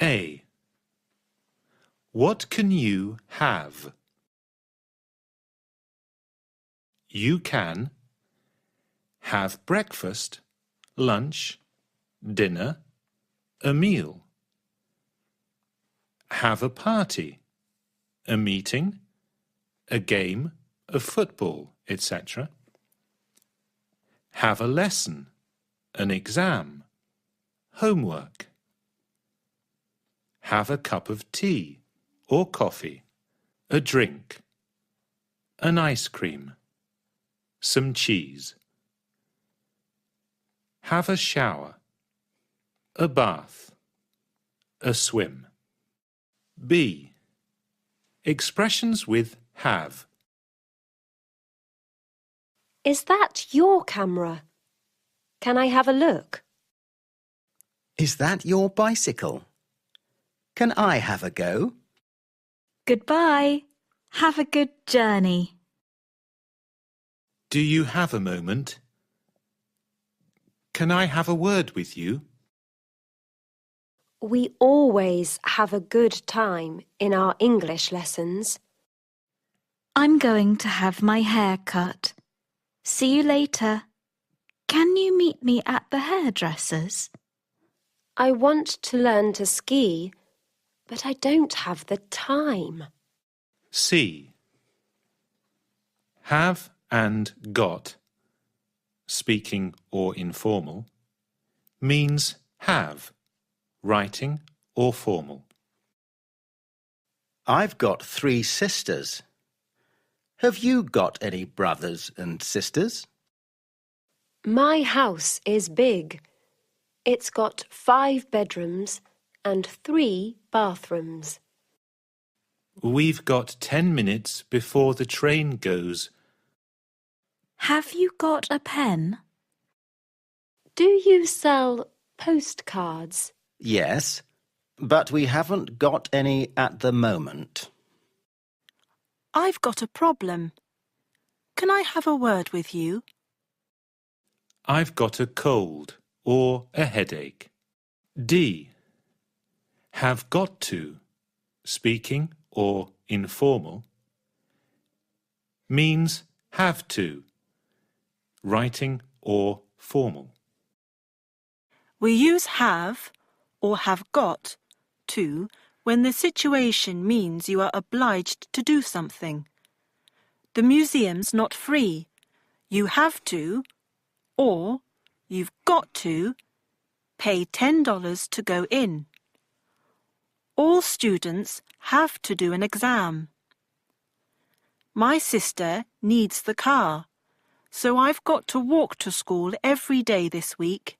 A. What can you have? You can have breakfast, lunch, dinner, a meal. Have a party, a meeting, a game of football, etc. Have a lesson, an exam, homework. Have a cup of tea or coffee, a drink, an ice cream, some cheese. Have a shower, a bath, a swim. B. Expressions with have. Is that your camera? Can I have a look? Is that your bicycle? Can I have a go? Goodbye. Have a good journey. Do you have a moment? Can I have a word with you? We always have a good time in our English lessons. I'm going to have my hair cut. See you later. Can you meet me at the hairdresser's? I want to learn to ski, but I don't have the time. C. Have and got, speaking or informal, means have, writing or formal. I've got 3 sisters. Have you got any brothers and sisters? My house is big. It's got 5 bedrooms and 3 bathrooms. We've got 10 minutes before the train goes. Have you got a pen? Do you sell postcards? Yes, but we haven't got any at the moment. I've got a problem. Can I have a word with you? I've got a cold or a headache. D. Have got to, speaking or informal, means have to, writing or formal. We use have or have got to when the situation means you are obliged to do something. The museum's not free. You have to, or you've got to, pay $10 to go in. All students have to do an exam. My sister needs the car, so I've got to walk to school every day this week.